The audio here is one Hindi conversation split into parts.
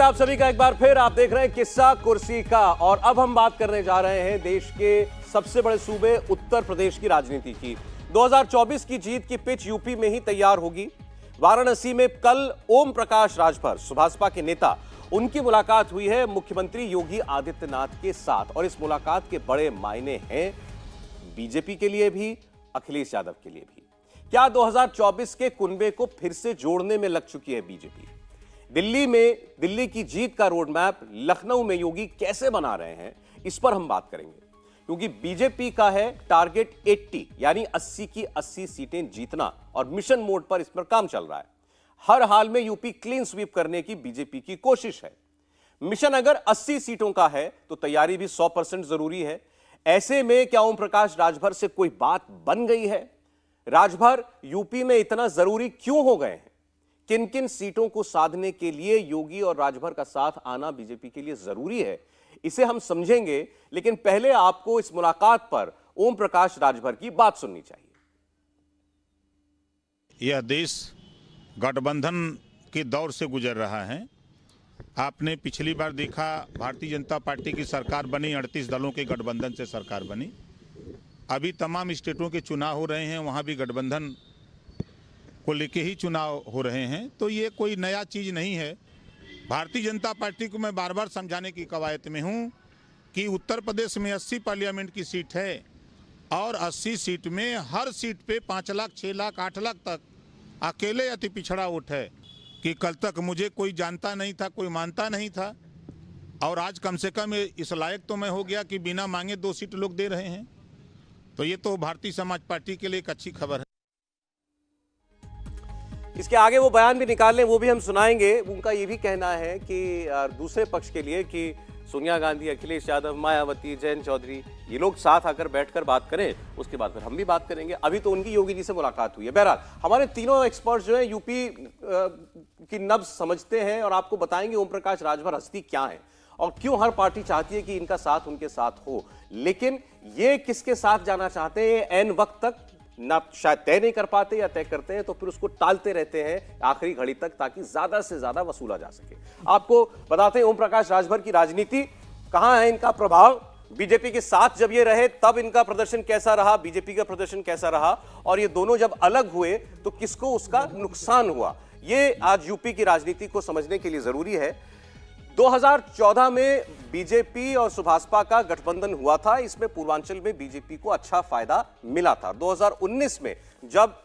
है आप सभी का एक बार फिर। आप देख रहे हैं किस्सा कुर्सी का, और अब हम बात करने जा रहे हैं देश के सबसे बड़े सूबे उत्तर प्रदेश की राजनीति की। 2024 की जीत की पिच यूपी में ही तैयार होगी। वाराणसी में कल ओम प्रकाश राजभर, सुभाषपा के नेता, उनकी मुलाकात हुई है मुख्यमंत्री योगी आदित्यनाथ के साथ, और इस मुलाकात के बड़े मायने हैं बीजेपी के लिए भी, अखिलेश यादव के लिए भी। क्या 2024 के कुनबे को फिर से जोड़ने में लग चुकी है बीजेपी? दिल्ली की जीत का रोड मैप लखनऊ में योगी कैसे बना रहे हैं, इस पर हम बात करेंगे। क्योंकि बीजेपी का है टारगेट 80, यानी 80 की 80 सीटें जीतना, और मिशन मोड पर इस पर काम चल रहा है। हर हाल में यूपी क्लीन स्वीप करने की बीजेपी की कोशिश है। मिशन अगर 80 सीटों का है तो तैयारी भी 100% जरूरी है। ऐसे में क्या ओम प्रकाश राजभर से कोई बात बन गई है? राजभर यूपी में इतना जरूरी क्यों हो गए हैं? किन किन सीटों को साधने के लिए योगी और राजभर का साथ आना बीजेपी के लिए जरूरी है, इसे हम समझेंगे। लेकिन पहले आपको इस मुलाकात पर ओम प्रकाश राजभर की बात सुननी चाहिए। यह देश गठबंधन के दौर से गुजर रहा है। आपने पिछली बार देखा, भारतीय जनता पार्टी की सरकार बनी, 38 दलों के गठबंधन से सरकार बनी। अभी तमाम स्टेटों के चुनाव हो रहे हैं, वहाँ भी गठबंधन को लेके ही चुनाव हो रहे हैं। तो ये कोई नया चीज़ नहीं है। भारतीय जनता पार्टी को मैं बार बार समझाने की कवायद में हूँ कि उत्तर प्रदेश में 80 पार्लियामेंट की सीट है, और 80 सीट में हर सीट पे 5 लाख, 6 लाख, 8 लाख तक अकेले अति पिछड़ा वोट है। कि कल तक मुझे कोई जानता नहीं था, कोई मानता नहीं था, और आज कम से कम इस लायक तो मैं हो गया कि बिना मांगे 2 सीट लोग दे रहे हैं। तो ये तो भारतीय समाज पार्टी के लिए एक अच्छी खबर है। इसके आगे वो बयान भी निकाल लें, वो भी हम सुनाएंगे। उनका ये भी कहना है कि दूसरे पक्ष के लिए कि सोनिया गांधी, अखिलेश यादव, मायावती, जयंत चौधरी, ये लोग साथ आकर बैठकर बात करें, उसके बाद फिर हम भी बात करेंगे। अभी तो उनकी योगी जी से मुलाकात हुई है। बहरहाल हमारे तीनों एक्सपर्ट्स जो है यूपी की नब्ज समझते हैं, और आपको बताएंगे ओम प्रकाश राजभर हस्ती क्या है और क्यों हर पार्टी चाहती है कि इनका साथ उनके साथ हो। लेकिन ये किसके साथ जाना चाहते हैं, एन वक्त तक ना शायद तय नहीं कर पाते, या तय करते हैं तो फिर उसको टालते रहते हैं आखिरी घड़ी तक, ताकि ज्यादा से ज्यादा वसूला जा सके। आपको बताते हैं ओम प्रकाश राजभर की राजनीति कहां है, इनका प्रभाव। बीजेपी के साथ जब ये रहे तब इनका प्रदर्शन कैसा रहा, बीजेपी का प्रदर्शन कैसा रहा, और ये दोनों जब अलग हुए तो किसको उसका नुकसान हुआ, ये आज यूपी की राजनीति को समझने के लिए जरूरी है। 2014 में बीजेपी और सुभाषपा का गठबंधन हुआ था। इसमें पूर्वांचल में बीजेपी को अच्छा फायदा मिला था। 2019 में जब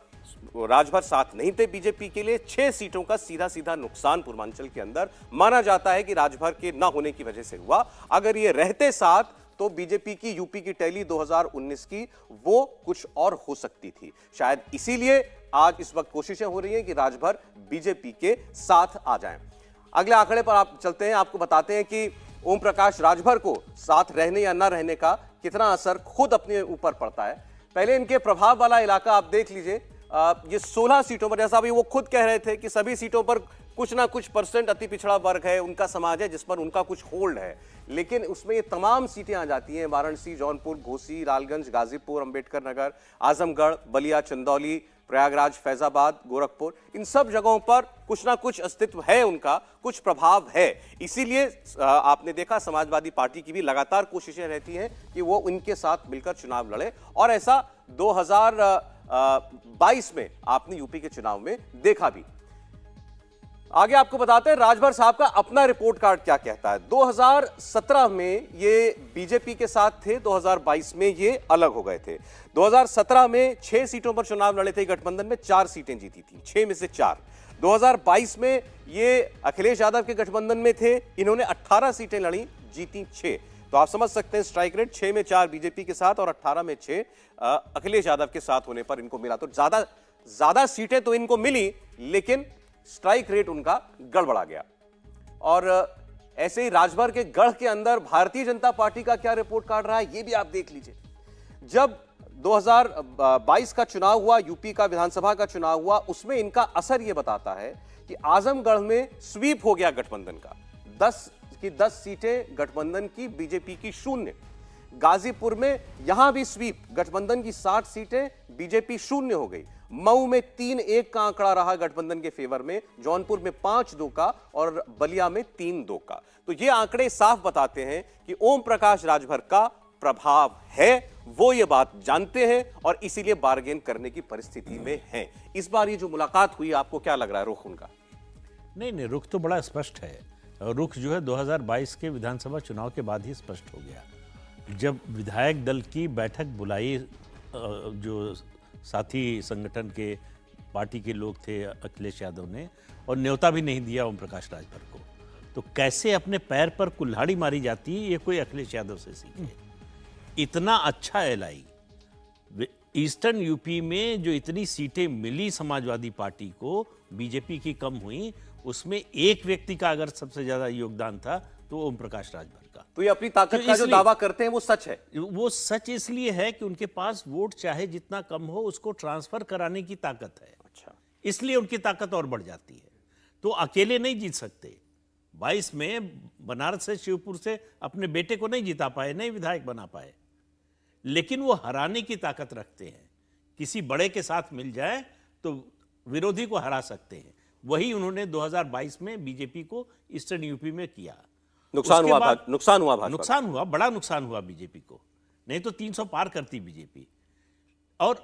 राजभर साथ नहीं थे बीजेपी के लिए, 6 सीटों का सीधा सीधा नुकसान पूर्वांचल के अंदर माना जाता है कि राजभर के न होने की वजह से हुआ। अगर ये रहते साथ तो बीजेपी की यूपी की टैली 2019 की वो कुछ और हो सकती थी। शायद इसीलिए आज इस वक्त कोशिशें हो रही हैं कि राजभर बीजेपी के साथ आ जाएं। अगले आंकड़े पर आप चलते हैं, आपको बताते हैं कि ओम प्रकाश राजभर को साथ रहने या न रहने का कितना असर खुद अपने ऊपर पड़ता है। पहले इनके प्रभाव वाला इलाका आप देख लीजिए। ये 16 सीटों पर, जैसा अभी वो खुद कह रहे थे कि सभी सीटों पर कुछ ना कुछ % अति पिछड़ा वर्ग है, उनका समाज है जिस पर उनका कुछ होल्ड है। लेकिन उसमें ये तमाम सीटें आ जाती हैं, वाराणसी, जौनपुर, घोसी, लालगंज, गाजीपुर, अंबेडकर नगर, आजमगढ़, बलिया, चंदौली, प्रयागराज, फैजाबाद, गोरखपुर, इन सब जगहों पर कुछ ना कुछ अस्तित्व है उनका, कुछ प्रभाव है। इसीलिए आपने देखा समाजवादी पार्टी की भी लगातार कोशिशें रहती हैं कि वो उनके साथ मिलकर चुनाव लड़े, और ऐसा 2022 में आपने यूपी के चुनाव में देखा भी। आगे आपको बताते हैं राजभर साहब का अपना रिपोर्ट कार्ड क्या कहता है। 2017 में ये बीजेपी के साथ थे, 2022 में ये अलग हो गए थे। 2017 में 6 सीटों पर चुनाव लड़े थे गठबंधन में, 4 सीटें जीती थी, 6 में से 4। 2022 में ये अखिलेश यादव के गठबंधन में थे, इन्होंने 18 सीटें लड़ी, जीती 6। तो आप समझ सकते हैं स्ट्राइक रेट 6 में 4 बीजेपी के साथ और 18 में 6 अखिलेश यादव के साथ होने पर इनको मिला। तो ज्यादा सीटें तो इनको मिली, लेकिन स्ट्राइक रेट उनका गड़बड़ा गया। और ऐसे ही राजभर के गढ़ के अंदर भारतीय जनता पार्टी का क्या रिपोर्ट कार्ड रहा है, ये भी आप देख लीजिए। जब 2022 का चुनाव हुआ, यूपी का विधानसभा का चुनाव हुआ, उसमें इनका असर यह बताता है कि आजमगढ़ में स्वीप हो गया गठबंधन का। 10 की 10 सीटें गठबंधन की, बीजेपी की 0। गाजीपुर में यहां भी स्वीप, गठबंधन की 60 सीटें, बीजेपी 0 हो गई। मऊ में 3-1 का आंकड़ा रहा गठबंधन के फेवर में, जौनपुर में 5-2 का और बलिया में 3-2 का। तो ये आंकड़े साफ बताते हैं कि ओम प्रकाश राजभर का प्रभाव है, वो ये बात जानते हैं और इसीलिए बार्गेन करने की परिस्थिति में हैं। इस बार ये जो मुलाकात हुई, आपको क्या लग रहा है रुख उनका? नहीं, रुख तो बड़ा स्पष्ट है। रुख जो है 2022 के विधानसभा चुनाव के बाद ही स्पष्ट हो गया, जब विधायक दल की बैठक बुलाई, जो साथी संगठन के पार्टी के लोग थे अखिलेश यादव ने, और न्योता भी नहीं दिया ओम प्रकाश राजभर को। तो कैसे अपने पैर पर कुल्हाड़ी मारी जाती है, ये कोई अखिलेश यादव से सीखे। इतना अच्छा एलआई, ईस्टर्न यूपी में जो इतनी सीटें मिली समाजवादी पार्टी को, बीजेपी की कम हुई, उसमें एक व्यक्ति का अगर सबसे ज्यादा योगदान था तो ओम प्रकाश राजभर का। तो ये अपनी ताकत का जो दावा करते हैं वो सच है? वो सच इसलिए है कि उनके पास वोट चाहे जितना कम हो, उसको ट्रांसफर कराने की ताकत है। अच्छा, इसलिए उनकी ताकत और बढ़ जाती है। तो अकेले नहीं जीत सकते। 22 में बनारस से, शिवपुर से अपने बेटे को नहीं जिता पाए, नहीं विधायक बना पाए, लेकिन वो हराने की ताकत रखते हैं। किसी बड़े के साथ मिल जाए तो विरोधी को हरा सकते हैं। वही उन्होंने 2022 में बीजेपी को ईस्टर्न यूपी में किया। नुकसान हुआ, बड़ा नुकसान हुआ बीजेपी को, नहीं तो 300 पार करती बीजेपी। और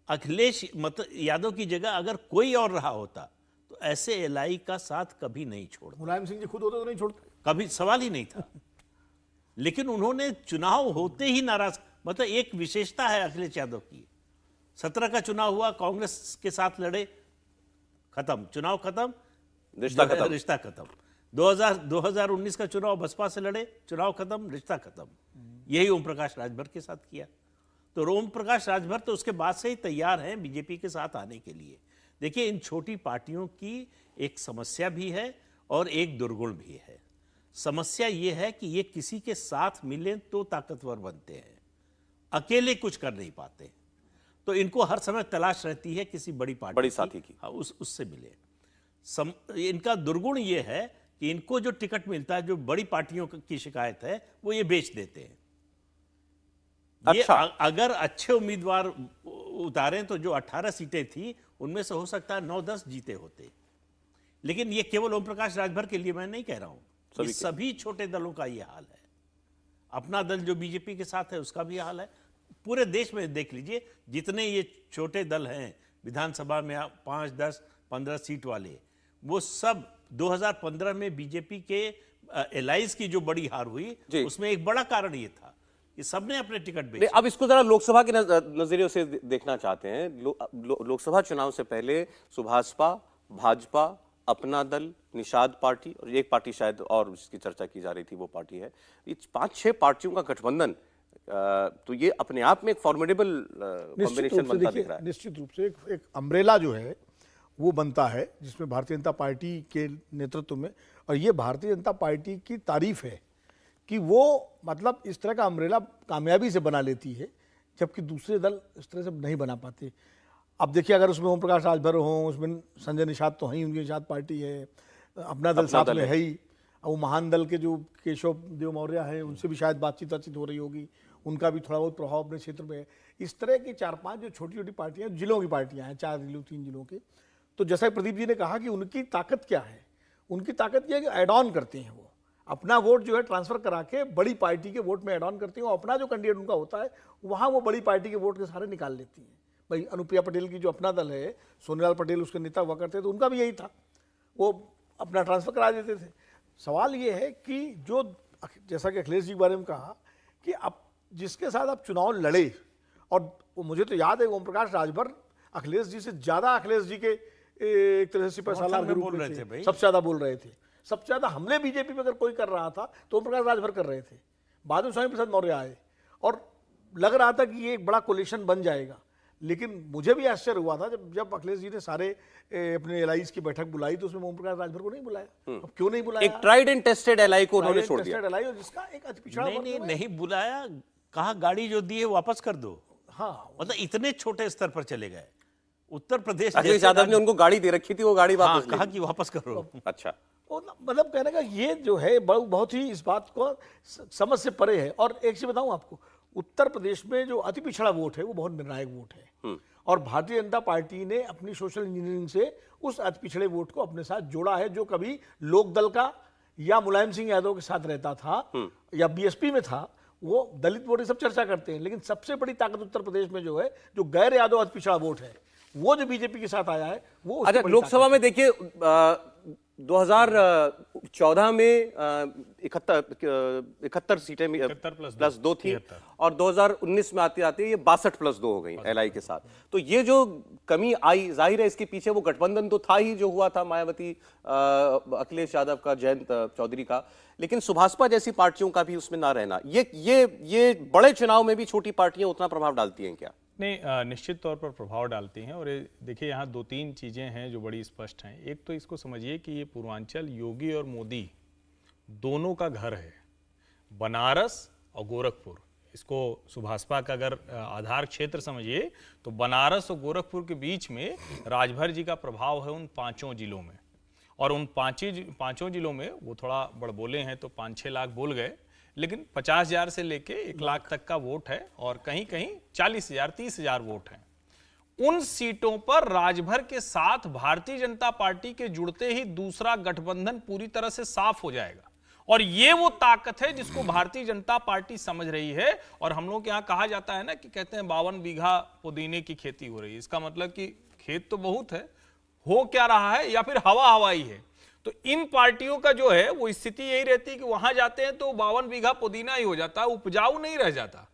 अखिलेश यादव की जगह अगर कोई और रहा होता तो ऐसे एलआई का साथ कभी नहीं छोड़ता। मुलायम सिंह जी खुद होते तो नहीं छोड़ते, कभी सवाल ही नहीं था। लेकिन उन्होंने चुनाव होते ही नाराज, एक विशेषता है अखिलेश यादव की। 17 का चुनाव हुआ, कांग्रेस के साथ लड़े, खत्म, चुनाव खत्म, रिश्ता खत्म। 2019 का चुनाव बसपा से लड़े, चुनाव खत्म, रिश्ता खत्म। यही ओम प्रकाश राजभर के साथ किया। तो ओम प्रकाश राजभर तो उसके बाद से ही तैयार हैं बीजेपी के साथ आने के लिए। देखिए, इन छोटी पार्टियों की एक समस्या भी है और एक दुर्गुण भी है। समस्या ये है कि ये किसी के साथ मिलें तो ताकतवर बनते हैं, अकेले कुछ कर नहीं पाते। तो इनको हर समय तलाश रहती है किसी बड़ी पार्टी, बड़ी साथी की, उससे मिले। इनका दुर्गुण ये है कि इनको जो टिकट मिलता है, जो बड़ी पार्टियों की शिकायत है, वो ये बेच देते हैं। अच्छा। ये अगर अच्छे उम्मीदवार उतारें तो जो 18 सीटें थी उनमें से हो सकता है 9-10 जीते होते। लेकिन ये केवल ओम प्रकाश राजभर के लिए मैं नहीं कह रहा हूं, ये सभी छोटे दलों का ये हाल है। अपना दल जो बीजेपी के साथ है उसका भी हाल है। पूरे देश में देख लीजिए, जितने ये छोटे दल हैं विधानसभा में 5, 10, 15 सीट वाले, वो सब 2015 में बीजेपी के एलाइज की जो बड़ी हार हुई, उसमें एक बड़ा कारण ये था कि सबने अपने टिकट बेचे। अब इसको जरा लोकसभा के नजरिए से देखना चाहते हैं। लोकसभा चुनाव से पहले सुभाषपा, भाजपा, अपना दल, निषाद पार्टी और एक पार्टी शायद और जिसकी चर्चा की जा रही थी वो पार्टी है, ये 5-6 पार्टियों का गठबंधन, तो ये अपने आप में एक फॉर्मिडेबल कॉम्बिनेशन बनता दिख रहा है। निश्चित रूप से एक अम्ब्रेला जो है वो बनता है, जिसमें भारतीय जनता पार्टी के नेतृत्व में, और ये भारतीय जनता पार्टी की तारीफ है कि वो मतलब इस तरह का अम्ब्रेला कामयाबी से बना लेती है, जबकि दूसरे दल इस तरह से नहीं बना पाते। अब देखिए, अगर उसमें ओम प्रकाश राजभर हों, उसमें संजय निषाद तो हैं, उनकी निषाद पार्टी है, अपना दल साथ में है ही, वो महान दल के जो केशव देव मौर्य है उनसे भी शायद बातचीत हो रही होगी, उनका भी थोड़ा बहुत प्रभाव अपने क्षेत्र में है। इस तरह की 4-5 जो छोटी छोटी पार्टियां, जिलों की पार्टियां हैं, 4 जिलों 3 जिलों के, तो जैसा प्रदीप जी ने कहा कि उनकी ताकत क्या है, उनकी ताकत यह है कि एड ऑन करते हैं, वो अपना वोट जो है ट्रांसफर करा के बड़ी पार्टी के वोट में एड ऑन करते हैं, और अपना जो कैंडिडेट उनका होता है वहाँ वो बड़ी पार्टी के वोट के सारे निकाल लेती हैं। भाई अनुप्रिया पटेल की जो अपना दल है, सोनीलाल पटेल उसके नेता हुआ करते थे, तो उनका भी यही था, वो अपना ट्रांसफर करा देते थे। सवाल ये है कि जो जैसा कि अखिलेश जी के बारे में कहा कि अब जिसके साथ आप चुनाव लड़े, और मुझे तो याद है ओम प्रकाश राजभर अखिलेश जी से ज़्यादा, अखिलेश जी के एक तरह से सिपहसालार के रूप में सबसे ज़्यादा बोल रहे थे। सबसे ज़्यादा हमले बीजेपी में अगर कोई कर रहा था तो ओम प्रकाश राजभर कर रहे थे। बाद में स्वामी प्रसाद मौर्य आए और लग रहा था कि ये एक बड़ा कोलिशन बन जाएगा, लेकिन मुझे भी आश्चर्य हुआ था जब अखिलेश जी ने सारे अपने एलाइज की बैठक बुलाई तो उसमें ओम प्रकाश राजभर को नहीं बुलाया। अब क्यों नहीं बुलाया? एक ट्राइड एंड टेस्टेड एलाई को उन्होंने छोड़ दिया, जिसका एक अति पिछड़ा नहीं बुलाया, कहा गाड़ी जो दी है वापस कर दो। हाँ, मतलब इतने छोटे स्तर पर चले गए। उत्तर प्रदेश अखिलेश यादव ने उनको गाड़ी दे रखी थी, वो गाड़ी वापस कहा कि वापस करो। अच्छा, मतलब कहने का ये जो है बहुत ही इस बात को समझ से परे है। और एक चीज बताऊं आपको, उत्तर प्रदेश में जो अति पिछड़ा वोट है वो बहुत निर्णायक वोट है, और भारतीय जनता पार्टी ने अपनी सोशल इंजीनियरिंग से उस अति पिछड़े वोट को अपने साथ जोड़ा है, जो कभी लोक दल का या मुलायम सिंह यादव के साथ रहता था या बीएसपी में था। वो दलित वोट सब चर्चा करते हैं, लेकिन सबसे बड़ी ताकत उत्तर प्रदेश में जो है, जो गैर यादव अति पिछड़ा वोट है, वो जो बीजेपी के साथ आया है वो। अच्छा, लोकसभा में देखिए 2014 में 71 सीटें 71+2 थी और 2019 में आते आते ये 62+2 हो गई एलआई के साथ। तो ये जो कमी आई, जाहिर है इसके पीछे वो गठबंधन तो था ही जो हुआ था मायावती अखिलेश यादव का, जयंत चौधरी का, लेकिन सुभाषपा जैसी पार्टियों का भी उसमें ना रहना, ये बड़े चुनाव में भी छोटी पार्टियां उतना प्रभाव डालती हैं क्या? नहीं, निश्चित तौर पर प्रभाव डालती हैं। और देखिए यहाँ 2-3 चीज़ें हैं जो बड़ी स्पष्ट हैं। एक तो इसको समझिए कि ये पूर्वांचल योगी और मोदी दोनों का घर है, बनारस और गोरखपुर। इसको सुभाषपा का अगर आधार क्षेत्र समझिए तो बनारस और गोरखपुर के बीच में राजभर जी का प्रभाव है उन 5 जिलों में। और उन 5 जिलों में वो थोड़ा बड़बोले हैं तो 5-6 लाख बोल गए, लेकिन 50,000 से लेके 1 लाख तक का वोट है और कहीं कहीं 40,000 30,000 वोट हैं। उन सीटों पर राजभर के साथ भारतीय जनता पार्टी के जुड़ते ही दूसरा गठबंधन पूरी तरह से साफ हो जाएगा। और ये वो ताकत है जिसको भारतीय जनता पार्टी समझ रही है। और हम लोग यहाँ कहा जाता है ना कि कहते हैं 52 बीघा पुदीने की खेती हो रही है। इसका मतलब कि खेत तो बहुत है, हो क्या रहा है या फिर हवा हवाई है। तो इन पार्टियों का जो है वो स्थिति यही रहती है कि वहां जाते हैं तो 52 बीघा पुदीना ही हो जाता है, उपजाऊ नहीं रह जाता।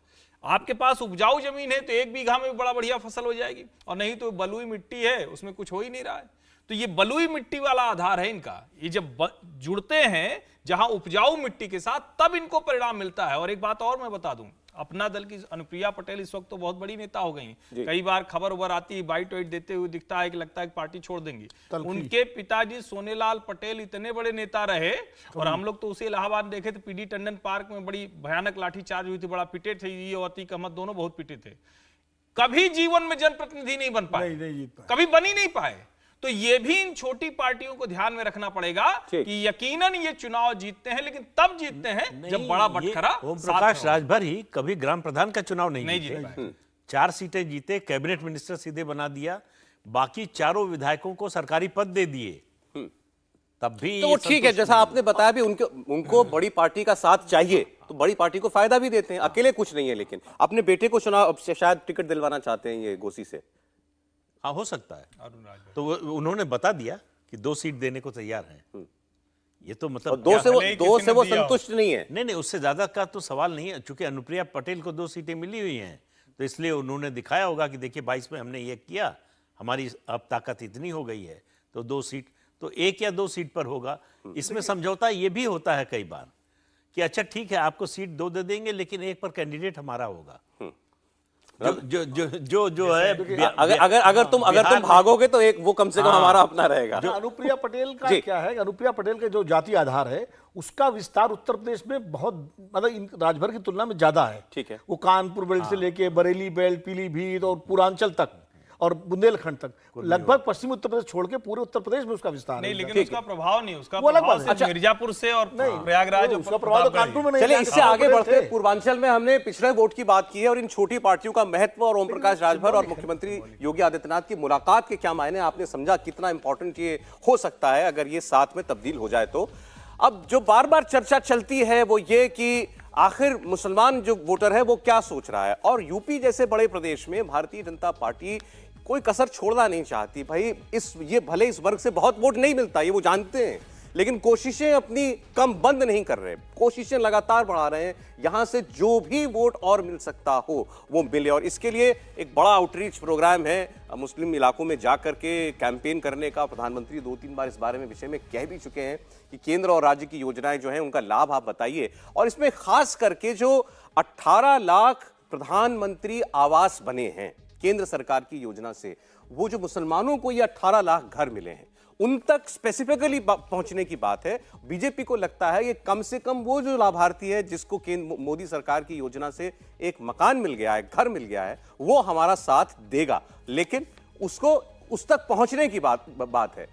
आपके पास उपजाऊ जमीन है तो 1 बीघा में भी बड़ा बढ़िया फसल हो जाएगी, और नहीं तो बलुई मिट्टी है उसमें कुछ हो ही नहीं रहा है। तो ये बलुई मिट्टी वाला आधार है इनका। ये जब जुड़ते हैं जहां उपजाऊ मिट्टी के साथ, तब इनको परिणाम मिलता है। और एक बात और मैं बता दूं, अपना दल की अनुप्रिया पटेल इस वक्त तो बहुत बड़ी नेता हो गई हैं। कई बार खबर उबर आती है, बाइट वाइट देते हुए दिखता है कि लगता है कि पार्टी छोड़ देंगी। उनके पिताजी सोनेलाल पटेल इतने बड़े नेता रहे, और हम लोग तो उसे इलाहाबाद देखे थे, पीडी टंडन पार्क में बड़ी भयानक लाठीचार्ज हुई थी, बड़ा पिटे थे ये और अतीक अहमद, दोनों बहुत पिटे थे। कभी जीवन में जनप्रतिनिधि नहीं बन पाए, कभी बन ही नहीं पाए। तो ये भी इन छोटी पार्टियों को ध्यान में रखना पड़ेगा कि यकीनन ये चुनाव जीतते हैं, लेकिन तब जीतते हैं जब बड़ा बटखरा। ओम प्रकाश राजभर ही कभी ग्राम प्रधान का चुनाव नहीं जीत पाए। 4 सीटें जीते, कैबिनेट मिनिस्टर सीधे बना दिया, बाकी 4 विधायकों को सरकारी पद दे दिए, तब भी तो वो ठीक है। जैसा आपने बताया भी उनको बड़ी पार्टी का साथ चाहिए, तो बड़ी पार्टी को फायदा भी देते हैं, अकेले कुछ नहीं है। लेकिन अपने बेटे को चुनाव शायद टिकट दिलवाना चाहते हैं ये गोसी से। हाँ, हो सकता है। तो उन्होंने बता दिया कि 2 सीट देने को तैयार हैं। ये तो मतलब 2 से वो संतुष्ट नहीं है। नहीं, उससे ज्यादा का तो सवाल नहीं है। चूंकि अनुप्रिया पटेल को 2 सीटें मिली हुई हैं, तो इसलिए उन्होंने दिखाया होगा कि देखिए 22 में हमने ये किया, हमारी अब ताकत इतनी हो गई है, तो 2 सीट तो 1 या 2 सीट पर होगा। इसमें समझौता ये भी होता है कई बार कि अच्छा ठीक है, आपको सीट 2 दे देंगे, लेकिन 1 पर कैंडिडेट हमारा होगा। जो है, अगर तुम भागोगे तो एक वो कम से कम हमारा अपना रहेगा। अनुप्रिया पटेल का क्या है, अनुप्रिया पटेल के जो जाति आधार है उसका विस्तार उत्तर प्रदेश में बहुत, मतलब राजभर की तुलना में ज्यादा है। ठीक है। वो कानपुर बेल्ट से लेके बरेली बेल्ट, पीलीभीत और पूर्वांचल तक और बुंदेलखंड तक, लगभग पश्चिमी उत्तर प्रदेश छोड़ के पूरे उत्तर प्रदेश में उसका विस्तार नहीं, है। लेकिन उसका प्रभाव नहीं, उसका वो अलग प्रभाव बात है। सिर्फ मिर्जापुर से और प्रयागराज और उसका प्रभाव तो कानपुर में नहीं। चलिए इससे आगे बढ़ते, पूर्वांचल में हमने पिछड़े वोट की बात की है और इन छोटी पार्टियों का महत्व, और ओम प्रकाश राजभर और मुख्यमंत्री योगी आदित्यनाथ की मुलाकात के क्या मायने, आपने समझा कितना इंपॉर्टेंट ये हो सकता है अगर ये साथ में तब्दील हो जाए तो। अब जो बार बार चर्चा चलती है वो ये कि आखिर मुसलमान जो वोटर है वो क्या सोच रहा है, और यूपी जैसे बड़े प्रदेश में भारतीय जनता पार्टी कोई कसर छोड़ना नहीं चाहती। भाई ये भले इस वर्ग से बहुत वोट नहीं मिलता, ये वो जानते हैं, लेकिन कोशिशें अपनी कम बंद नहीं कर रहे, कोशिशें लगातार बढ़ा रहे हैं, यहां से जो भी वोट और मिल सकता हो वो मिले। और इसके लिए एक बड़ा आउटरीच प्रोग्राम है, मुस्लिम इलाकों में जाकर के कैंपेन करने का। प्रधानमंत्री 2-3 बार इस बारे में विषय में कह भी चुके हैं कि केंद्र और राज्य की योजनाएं जो हैं उनका लाभ आप बताइए। और इसमें खास करके जो 18 लाख प्रधानमंत्री आवास बने हैं केंद्र सरकार की योजना से, वो जो मुसलमानों को ये 18 लाख घर मिले हैं उन तक स्पेसिफिकली पहुंचने की बात है। बीजेपी को लगता है ये कम से कम वो जो लाभार्थी है जिसको मोदी सरकार की योजना से एक मकान मिल गया है, घर मिल गया है, वो हमारा साथ देगा, लेकिन उसको उस तक पहुंचने की बात है।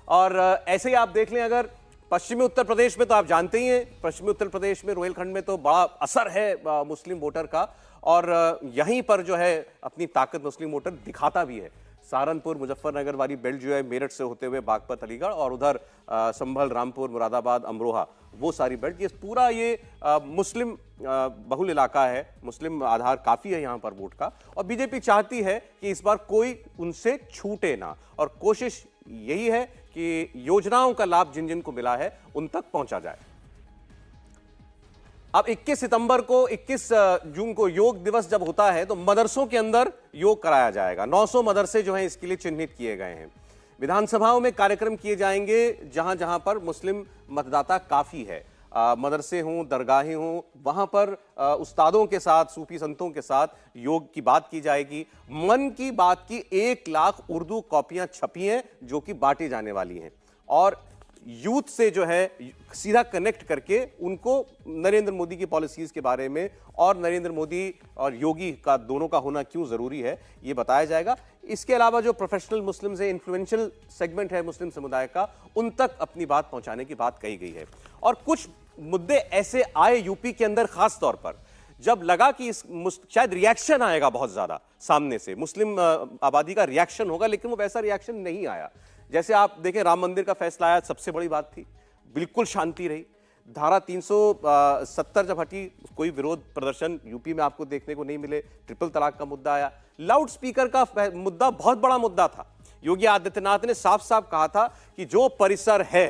और ऐसे ही आप देख लें, अगर पश्चिमी उत्तर प्रदेश में तो आप जानते ही हैं, पश्चिमी उत्तर प्रदेश में रोहिलखंड में तो बड़ा असर है मुस्लिम वोटर का, और यहीं पर जो है अपनी ताकत मुस्लिम वोटर दिखाता भी है। सहारनपुर मुजफ्फरनगर वाली बेल्ट जो है मेरठ से होते हुए बागपत अलीगढ़ और उधर संभल रामपुर मुरादाबाद अमरोहा वो सारी बेल्ट, ये पूरा ये मुस्लिम बहुल इलाका है, मुस्लिम आधार काफी है यहाँ पर वोट का। और बीजेपी चाहती है कि इस बार कोई उनसे छूटे ना, और कोशिश यही है कि योजनाओं का लाभ जिन जिन को मिला है उन तक पहुंचा जाए। अब 21 सितंबर को 21 जून को योग दिवस जब होता है तो मदरसों के अंदर योग कराया जाएगा। 900 मदरसे जो हैं इसके लिए चिन्हित किए गए हैं। विधानसभाओं में कार्यक्रम किए जाएंगे जहां जहां पर मुस्लिम मतदाता काफी है, मदरसे हों, दरगाहें हों, वहां पर उस्तादों के साथ, सूफी संतों के साथ योग की बात की जाएगी। मन की बात की 1 लाख उर्दू कॉपियां छपी हैं जो कि बांटी जाने वाली हैं, और यूथ से जो है सीधा कनेक्ट करके उनको नरेंद्र मोदी की पॉलिसीज के बारे में और नरेंद्र मोदी और योगी का दोनों का होना क्यों जरूरी है ये बताया जाएगा। इसके अलावा जो प्रोफेशनल मुस्लिम्स है, इन्फ्लुएंशियल सेगमेंट है मुस्लिम समुदाय का, उन तक अपनी बात पहुंचाने की बात कही गई है। और कुछ मुद्दे ऐसे आए यूपी के अंदर खास तौर पर जब लगा कि शायद रिएक्शन आएगा बहुत ज्यादा सामने से, मुस्लिम आबादी का रिएक्शन होगा, लेकिन वो वैसा रिएक्शन नहीं आया। जैसे आप देखें राम मंदिर का फैसला आया, सबसे बड़ी बात थी, बिल्कुल शांति रही। धारा 370 जब हटी, कोई विरोध प्रदर्शन यूपी में आपको देखने को नहीं मिले। ट्रिपल तलाक का मुद्दा आया, लाउड स्पीकर का मुद्दा बहुत बड़ा मुद्दा था। योगी आदित्यनाथ ने साफ साफ कहा था कि जो परिसर है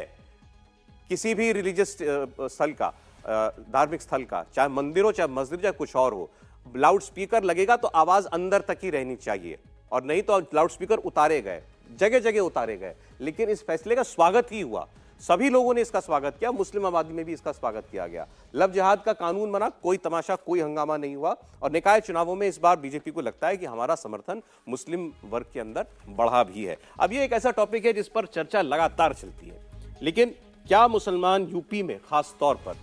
किसी भी रिलीजियस स्थल का, धार्मिक स्थल का, चाहे मंदिर हो, चाहे मस्जिद, चाहे कुछ और हो, लाउड स्पीकर लगेगा तो आवाज अंदर तक ही रहनी चाहिए, और नहीं तो लाउड स्पीकर उतारे गए, जगह जगह उतारे गए। लेकिन इस फैसले का स्वागत ही हुआ, सभी लोगों ने इसका स्वागत किया, मुस्लिम आबादी में भी इसका स्वागत किया गया। लव जिहाद का कानून बना, कोई तमाशा, कोई हंगामा नहीं हुआ। और निकाय चुनावों में इस बार बीजेपी को लगता है कि हमारा समर्थन मुस्लिम वर्ग के अंदर बढ़ा भी है। अब ये एक ऐसा टॉपिक है जिस पर चर्चा लगातार चलती है, लेकिन क्या मुसलमान यूपी में खास तौर पर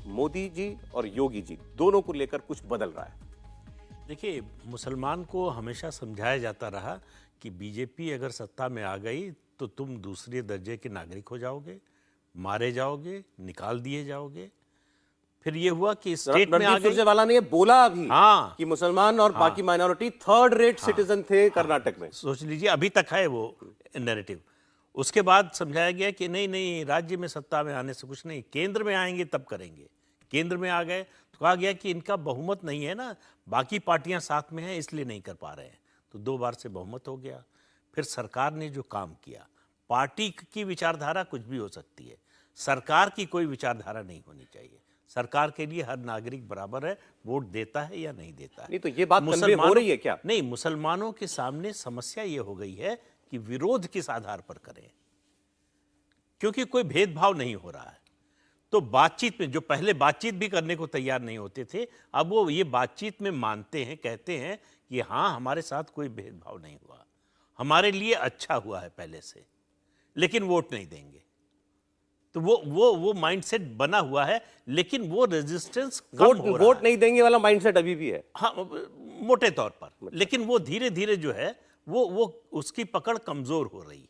मोदी जी और योगी जी दोनों को लेकर कुछ बदल रहा है? देखिए, मुसलमान को हमेशा समझाया जाता रहा कि बीजेपी अगर सत्ता में आ गई तो तुम दूसरे दर्जे के नागरिक हो जाओगे, मारे जाओगे, निकाल दिए जाओगे। फिर ये हुआ कि स्टेट में आ गई। सुरजेवाला ने ये बोला अभी हाँ, कि मुसलमान और बाकी माइनॉरिटी थर्ड रेट सिटीजन थे कर्नाटक में। सोच लीजिए, अभी तक है वो नैरेटिव। उसके बाद समझाया गया कि नहीं नहीं, राज्य में सत्ता में आने से कुछ नहीं, केंद्र में आएंगे तब करेंगे। केंद्र में आ गए तो कहा गया कि इनका बहुमत नहीं है ना, बाकी पार्टियां साथ में हैं इसलिए नहीं कर पा रहे हैं। तो 2 बार से बहुमत हो गया। फिर सरकार ने जो काम किया, पार्टी की विचारधारा कुछ भी हो सकती है, सरकार की कोई विचारधारा नहीं होनी चाहिए। सरकार के लिए हर नागरिक बराबर है, वोट देता है या नहीं देता है। नहीं तो ये बात कन्वे हो रही है क्या? नहीं, मुसलमानों के सामने समस्या ये हो गई है कि विरोध किस आधार पर करें, क्योंकि कोई भेदभाव नहीं हो रहा है। तो बातचीत में, जो पहले बातचीत भी करने को तैयार नहीं होते थे, अब वो ये बातचीत में मानते हैं, कहते हैं कि हाँ हमारे साथ कोई भेदभाव नहीं हुआ, हमारे लिए अच्छा हुआ है पहले से, लेकिन वोट नहीं देंगे। तो वो माइंडसेट बना हुआ है, लेकिन वो रेजिस्टेंस कम हो रहा वोट नहीं देंगे वाला माइंडसेट अभी भी है। हाँ, मोटे तौर पर, लेकिन वो धीरे धीरे जो है वो उसकी पकड़ कमजोर हो रही है।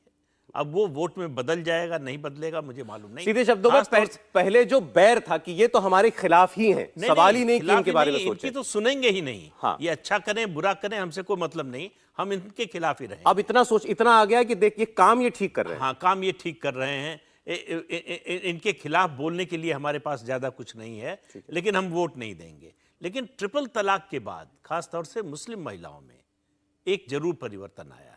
अब वो वोट में बदल जाएगा नहीं बदलेगा मुझे मालूम नहीं। सीधे शब्दों में पहले जो बैर था कि ये तो हमारे खिलाफ ही हैं, सवाल ही नहीं कि इनके बारे में सोचें। इनकी तो सुनेंगे ही नहीं। हाँ। ये अच्छा करें बुरा करें हमसे कोई मतलब नहीं, हम इनके खिलाफ ही रहें। अब इतना आ गया है कि देख ये काम ये ठीक कर रहे हैं। हाँ, काम ये ठीक कर रहे हैं। इनके खिलाफ बोलने के लिए हमारे पास ज्यादा कुछ नहीं है, लेकिन हम वोट नहीं देंगे। लेकिन ट्रिपल तलाक के बाद खासतौर से मुस्लिम महिलाओं में एक जरूर परिवर्तन आया।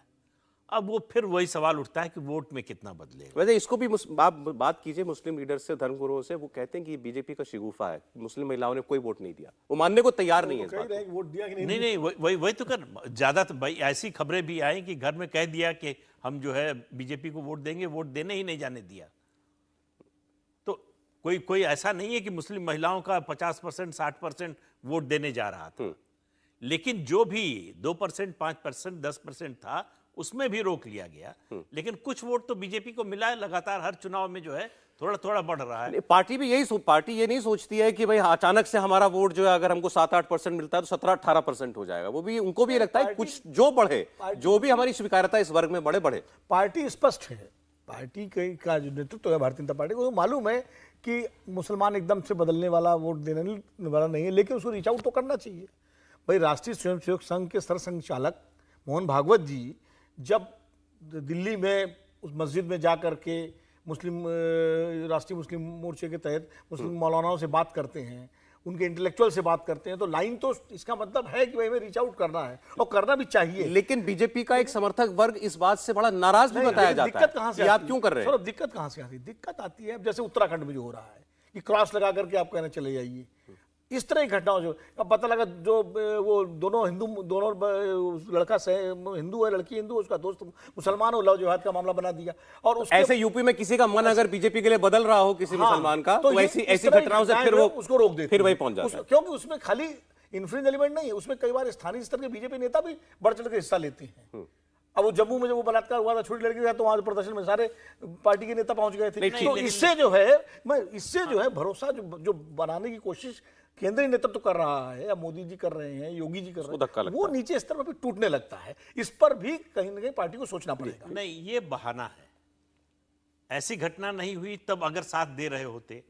अब वो फिर वही सवाल उठता है कि वोट में कितना बदलेगा। वैसे इसको भी आप बात कीजिए मुस्लिम लीडर से, धर्मगुरुओं से, वो कहते हैं कि बीजेपी का शिगुफा है, मुस्लिम महिलाओं ने कोई वोट नहीं दिया, वो मानने को तैयार नहीं है इस बात को। वोट दिया कि नहीं, वही तो कर ज्यादा तो भाई ऐसी खबरें भी आई कि घर में कह दिया कि हम जो है बीजेपी को वोट देंगे, वोट देने ही नहीं जाने दिया। तो कोई ऐसा नहीं है कि मुस्लिम महिलाओं का 50% 60% वोट देने जा रहा था, लेकिन जो भी 2% 5% 10% था उसमें भी रोक लिया गया। लेकिन कुछ वोट तो बीजेपी को मिला है, लगातार हर चुनाव में जो है थोड़ा थोड़ा बढ़ रहा है। पार्टी ये नहीं सोचती है कि भाई अचानक से हमारा वोट जो है अगर हमको 7-8% मिलता है तो 17-18% हो जाएगा। वो भी उनको भी लगता है कुछ जो बढ़े, जो भी हमारी स्वीकार्यता इस वर्ग में बढ़े। पार्टी स्पष्ट है, पार्टी का जो नेतृत्व है भारतीय जनता पार्टी को मालूम है कि मुसलमान एकदम से बदलने वाला, वोट देने वाला नहीं है, लेकिन उसको रीच आउट तो करना चाहिए। भाई राष्ट्रीय स्वयंसेवक संघ के सरसंघचालक मोहन भागवत जी जब दिल्ली में उस मस्जिद में जा कर के राष्ट्रीय मुस्लिम मोर्चे के तहत मुस्लिम मौलानाओं से बात करते हैं, उनके इंटेलेक्चुअल से बात करते हैं, तो लाइन तो इसका मतलब है कि भाई हमें रीच आउट करना है और करना भी चाहिए। लेकिन बीजेपी का एक समर्थक वर्ग इस बात से बड़ा नाराज भी बताया जाता है। दिक्कत कहां से कि आती आप क्यों कर रहे हैं? सर, दिक्कत कहां से आती है? दिक्कत आती है जैसे उत्तराखंड में जो हो रहा है कि क्रॉस लगा करके आप कहना चले जाइए, इस तरह की घटनाओं जो अब पता लगा जो वो दोनों लड़का से हिंदू है, लड़की हिंदू, उसका दोस्त मुसलमान हो, लव जिहाद का मामला बना दिया। और उसके ऐसे यूपी में किसी का मन अगर बीजेपी के लिए बदल रहा हो किसी मुसलमान का, तो ऐसी घटनाओं से फिर वो उसको रोक देते, फिर वही पहुंच जाता है। क्योंकि उसमें खाली इन्फ्लुएंस एलिमेंट नहीं है, उसमें कई बार स्थानीय स्तर के बीजेपी नेता भी बढ़ चढ़ के हिस्सा लेते हैं। अब वो जम्मू में जब वो बलात्कार हुआ था छोटी लड़की का, तो वहां प्रदर्शन में सारे पार्टी के नेता पहुंच गए थे। तो इससे जो है भरोसा जो बनाने की कोशिश केंद्रीय नेतृत्व कर रहा है, या मोदी जी कर रहे हैं, योगी जी कर रहे हैं, वो नीचे स्तर पर भी टूटने लगता है। इस पर भी कहीं ना कहीं पार्टी को सोचना पड़ेगा। नहीं, ये बहाना है। ऐसी घटना नहीं हुई तब अगर साथ दे रहे होते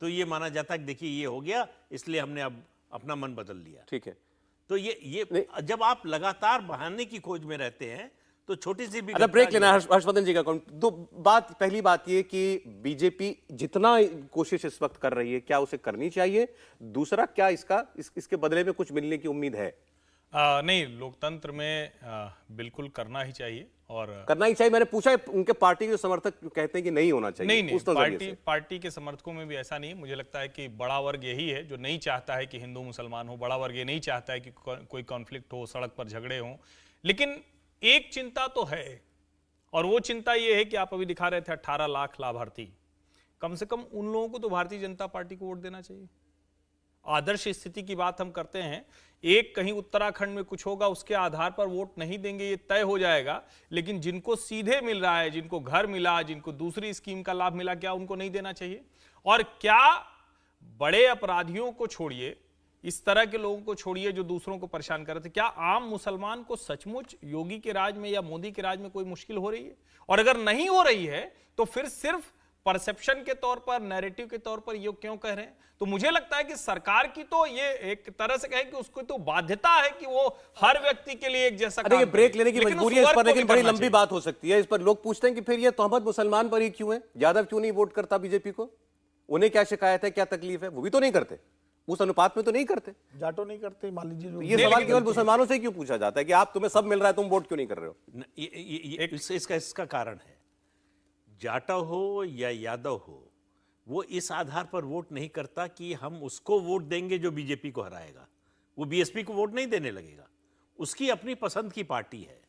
तो ये माना जाता कि देखिए ये हो गया, इसलिए हमने अब अपना मन बदल लिया। ठीक है, तो ये जब आप लगातार बहाने की खोज में रहते हैं तो छोटी सी भी अच्छा ब्रेक लेना है हर्षवर्धन जी का। पहली बात ये कि बीजेपी जितना कोशिश इस वक्त कर रही है, क्या उसे करनी चाहिए? दूसरा, क्या इसके बदले में कुछ मिलने की उम्मीद है? नहीं, लोकतंत्र में बिल्कुल करना ही चाहिए। और करना ही चाहिए, मैंने पूछा उनके पार्टी के समर्थक कहते हैं कि नहीं होना चाहिए। नहीं, पार्टी के समर्थकों में भी ऐसा नहीं है। मुझे लगता है कि बड़ा वर्ग यही है जो नहीं चाहता है कि हिंदू मुसलमान हो, बड़ा वर्ग ये नहीं चाहता है कि कोई कॉन्फ्लिक्ट हो, सड़क पर झगड़े हों। लेकिन एक चिंता तो है, और वो चिंता ये है कि आप अभी दिखा रहे थे 18 लाख लाभार्थी, कम से कम उन लोगों को तो भारतीय जनता पार्टी को वोट देना चाहिए। आदर्श स्थिति की बात हम करते हैं, एक कहीं उत्तराखंड में कुछ होगा उसके आधार पर वोट नहीं देंगे, ये तय हो जाएगा। लेकिन जिनको सीधे मिल रहा है, जिनको घर मिला, जिनको दूसरी स्कीम का लाभ मिला, क्या उनको नहीं देना चाहिए? और क्या बड़े अपराधियों को छोड़िए, इस तरह के लोगों को छोड़िए जो दूसरों को परेशान कर रहे थे, क्या आम मुसलमान को सचमुच योगी के राज में या मोदी के राज में कोई मुश्किल हो रही है? और अगर नहीं हो रही है तो फिर सिर्फ परसेप्शन के तौर पर, नैरेटिव के तौर पर ये क्यों कह रहे हैं? तो मुझे लगता है कि सरकार की तो ये एक तरह से कहे कि उसको तो बाध्यता है कि वो हर व्यक्ति के लिए एक जैसा काम करे। ब्रेक लेने की मजबूरी है इस पर, लेकिन बड़ी लंबी बात हो सकती है इस पर। लोग पूछते हैं कि फिर ये तोहमत मुसलमान पर ही क्यों है? यादव क्यों नहीं वोट करता बीजेपी को? उन्हें क्या शिकायत है, क्या तकलीफ है? वो भी तो नहीं करते, उस अनुपात में तो नहीं करते, जाटो नहीं करते, मान लीजिए। ये सवाल केवल मुसलमानों से क्यों पूछा जाता है कि आप, तुम्हें सब मिल रहा है, तुम वोट क्यों नहीं कर रहे हो? इसका कारण है, जाटव हो या यादव हो, वो इस आधार पर वोट नहीं करता कि हम उसको वोट देंगे जो बीजेपी को हराएगा। वो बीएसपी को वोट नहीं देने लगेगा, उसकी अपनी पसंद की पार्टी है।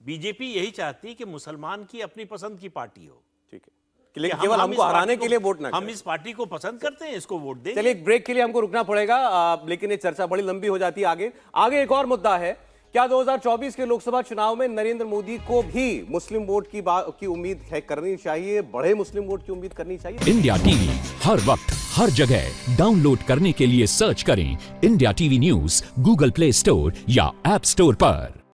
बीजेपी यही चाहती कि मुसलमान की अपनी पसंद की पार्टी हो। ठीक है, लेकिन केवल हमको हराने के लिए वोट ना, हम इस पार्टी को पसंद करते हैं, इसको वोट दें। चलिए, एक ब्रेक के लिए हमको रुकना पड़ेगा, लेकिन ये चर्चा बड़ी लंबी हो जाती है। आगे एक और मुद्दा है, क्या 2024 के लोकसभा चुनाव में नरेंद्र मोदी को भी मुस्लिम वोट की उम्मीद है करनी चाहिए? बड़े मुस्लिम वोट की उम्मीद करनी चाहिए? इंडिया टीवी हर वक्त हर जगह डाउनलोड करने के लिए सर्च करें India TV news Google play store या ऐप स्टोर पर।